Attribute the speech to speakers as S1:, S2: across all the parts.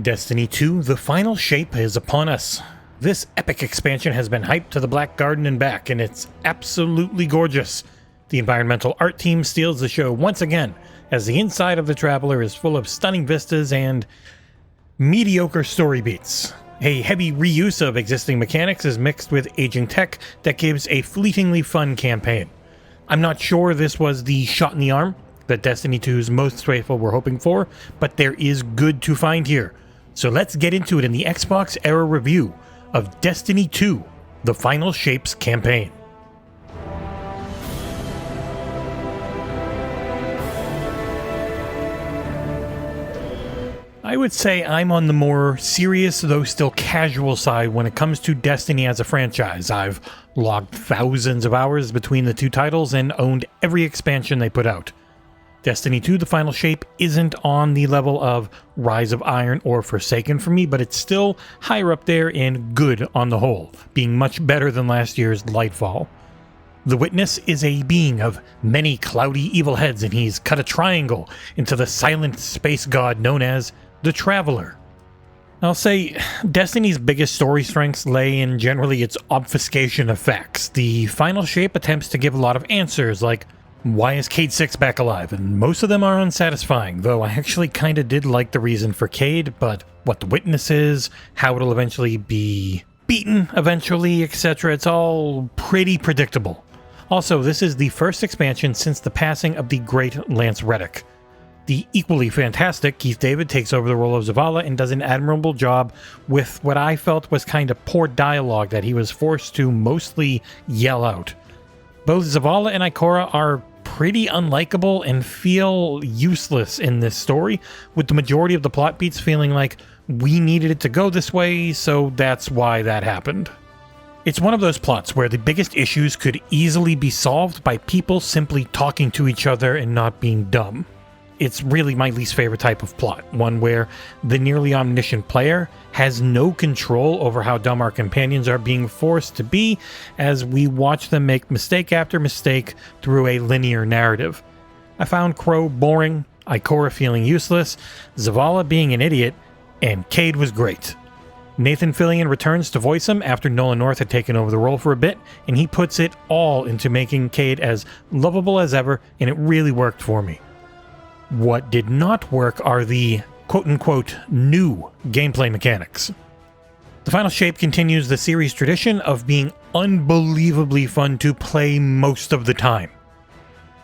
S1: Destiny 2, the final shape is upon us. This epic expansion has been hyped to the Black Garden and back, and it's absolutely gorgeous. The environmental art team steals the show once again, as the inside of the Traveler is full of stunning vistas and mediocre story beats. A heavy reuse of existing mechanics is mixed with aging tech that gives a fleetingly fun campaign. I'm not sure this was the shot in the arm that Destiny 2's most faithful were hoping for, but there is good to find here. So let's get into it in the XboxEra review of Destiny 2, the Final Shapes campaign. I would say I'm on the more serious, though still casual side when it comes to Destiny as a franchise. I've logged thousands of hours between the two titles and owned every expansion they put out. Destiny 2, the Final Shape, isn't on the level of Rise of Iron or Forsaken for me, but it's still higher up there and good on the whole, being much better than last year's Lightfall. The Witness is a being of many cloudy evil heads, and he's cut a triangle into the silent space god known as the Traveler. I'll say Destiny's biggest story strengths lay in generally its obfuscation of facts. The Final Shape attempts to give a lot of answers, like, why is Cayde 6 back alive? And most of them are unsatisfying, though I actually kinda did like the reason for Cayde, but what the Witness is, how it'll eventually be beaten eventually, etc., it's all pretty predictable. Also, this is the first expansion since the passing of the great Lance Reddick. The equally fantastic Keith David takes over the role of Zavala and does an admirable job with what I felt was kind of poor dialogue that he was forced to mostly yell out. Both Zavala and Ikora are pretty unlikable and feel useless in this story, with the majority of the plot beats feeling like we needed it to go this way, so that's why that happened. It's one of those plots where the biggest issues could easily be solved by people simply talking to each other and not being dumb. It's really my least favorite type of plot, one where the nearly omniscient player has no control over how dumb our companions are being forced to be as we watch them make mistake after mistake through a linear narrative. I found Crow boring, Ikora feeling useless, Zavala being an idiot, and Cayde was great. Nathan Fillion returns to voice him after Nolan North had taken over the role for a bit, and he puts it all into making Cayde as lovable as ever, and it really worked for me. What did not work are the quote-unquote new gameplay mechanics. The Final Shape continues the series' tradition of being unbelievably fun to play most of the time.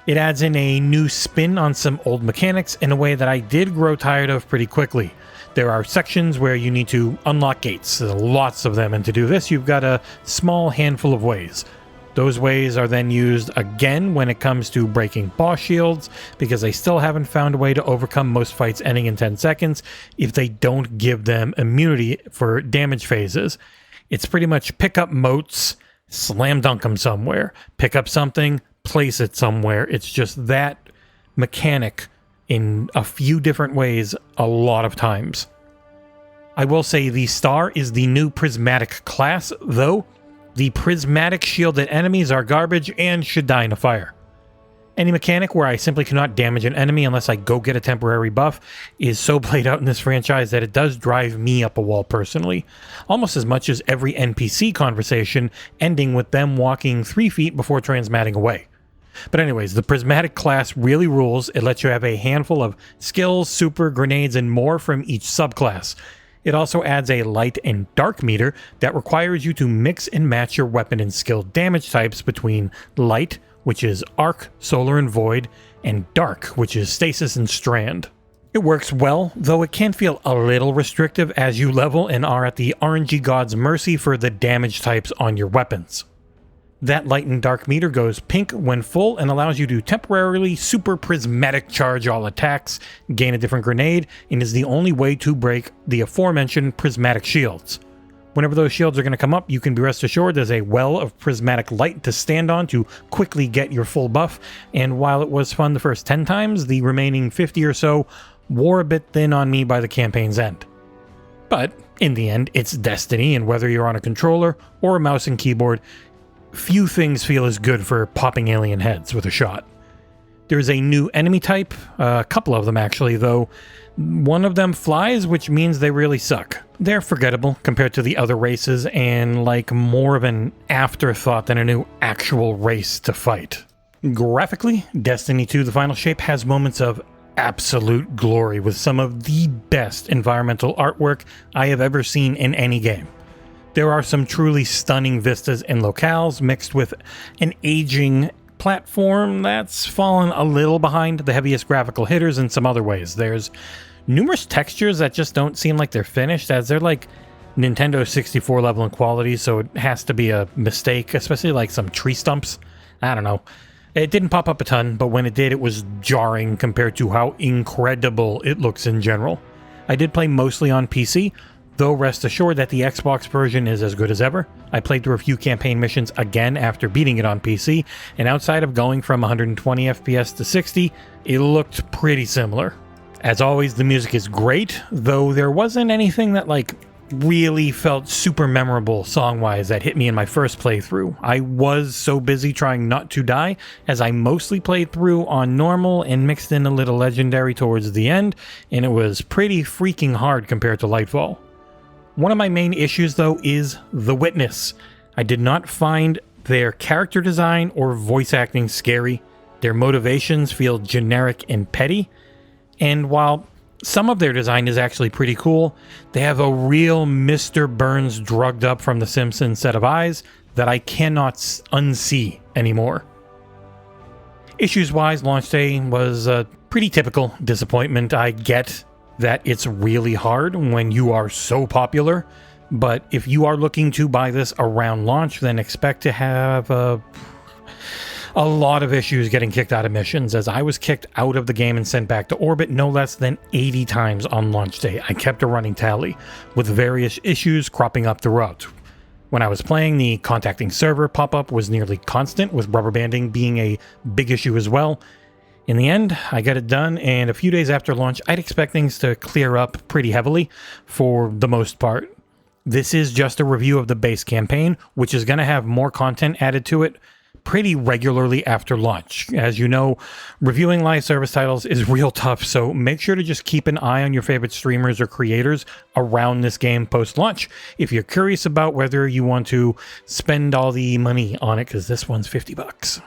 S1: It adds in a new spin on some old mechanics in a way that I did grow tired of pretty quickly. There are sections where you need to unlock gates, there's lots of them, and to do this you've got a small handful of ways. Those ways are then used again when it comes to breaking boss shields, because I still haven't found a way to overcome most fights ending in 10 seconds if they don't give them immunity for damage phases. It's pretty much pick up motes, slam dunk them somewhere, pick up something, place it somewhere. It's just that mechanic in a few different ways a lot of times. I will say the Star is the new Prismatic class, though the prismatic shielded enemies are garbage and should die in a fire. Any mechanic where I simply cannot damage an enemy unless I go get a temporary buff is so played out in this franchise that it does drive me up a wall personally, almost as much as every NPC conversation ending with them walking 3 feet before transmatting away. But anyways, the Prismatic class really rules. It lets you have a handful of skills, super, grenades, and more from each subclass. It also adds a light and dark meter that requires you to mix and match your weapon and skill damage types between light, which is arc, solar, and void, and dark, which is stasis and strand. It works well, though it can feel a little restrictive as you level and are at the RNG god's mercy for the damage types on your weapons. That light and dark meter goes pink when full and allows you to temporarily super prismatic charge all attacks, gain a different grenade, and is the only way to break the aforementioned prismatic shields. Whenever those shields are going to come up, you can be rest assured there's a well of prismatic light to stand on to quickly get your full buff, and while it was fun the first 10 times, the remaining 50 or so wore a bit thin on me by the campaign's end. But in the end, it's Destiny, and whether you're on a controller or a mouse and keyboard, few things feel as good for popping alien heads with a shot. There's a new enemy type, a couple of them actually, though one of them flies, which means they really suck. They're forgettable compared to the other races and like more of an afterthought than a new actual race to fight. Graphically, Destiny 2 The Final Shape has moments of absolute glory with some of the best environmental artwork I have ever seen in any game. There are some truly stunning vistas and locales mixed with an aging platform that's fallen a little behind the heaviest graphical hitters in some other ways. There's numerous textures that just don't seem like they're finished, as they're like Nintendo 64 level in quality, so it has to be a mistake, especially like some tree stumps. I don't know. It didn't pop up a ton, but when it did, it was jarring compared to how incredible it looks in general. I did play mostly on PC, though rest assured that the Xbox version is as good as ever. I played through a few campaign missions again after beating it on PC, and outside of going from 120 FPS to 60, it looked pretty similar. As always, the music is great, though there wasn't anything that like really felt super memorable song-wise that hit me in my first playthrough. I was so busy trying not to die, as I mostly played through on normal and mixed in a little legendary towards the end, and it was pretty freaking hard compared to Lightfall. One of my main issues, though, is The Witness. I did not find their character design or voice acting scary. Their motivations feel generic and petty, and while some of their design is actually pretty cool, they have a real Mr. Burns drugged up from The Simpsons set of eyes that I cannot unsee anymore. Issues-wise, launch day was a pretty typical disappointment. I get that it's really hard when you are so popular, but if you are looking to buy this around launch, then expect to have a lot of issues getting kicked out of missions, as I was kicked out of the game and sent back to orbit no less than 80 times on launch day. I kept a running tally, with various issues cropping up throughout. When I was playing, the contacting server pop-up was nearly constant, with rubber banding being a big issue as well. In the end, I got it done, and a few days after launch, I'd expect things to clear up pretty heavily for the most part. This is just a review of the base campaign, which is going to have more content added to it pretty regularly after launch. As you know, reviewing live service titles is real tough, so make sure to just keep an eye on your favorite streamers or creators around this game post-launch if you're curious about whether you want to spend all the money on it, because this one's $50.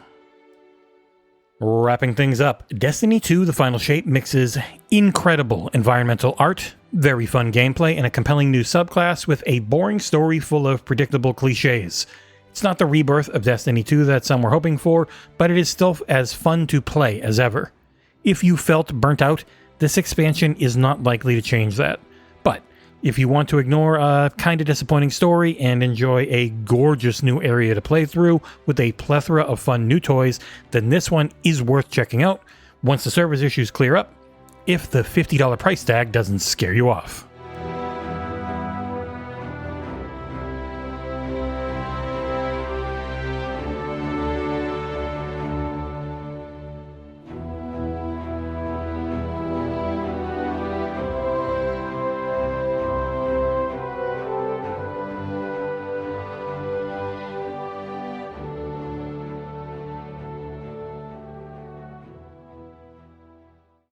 S1: Wrapping things up, Destiny 2 The Final Shape mixes incredible environmental art, very fun gameplay, and a compelling new subclass with a boring story full of predictable cliches. It's not the rebirth of Destiny 2 that some were hoping for, but it is still as fun to play as ever. If you felt burnt out, this expansion is not likely to change that. But if you want to ignore a kind of disappointing story and enjoy a gorgeous new area to play through with a plethora of fun new toys, then this one is worth checking out once the service issues clear up, if the $50 price tag doesn't scare you off.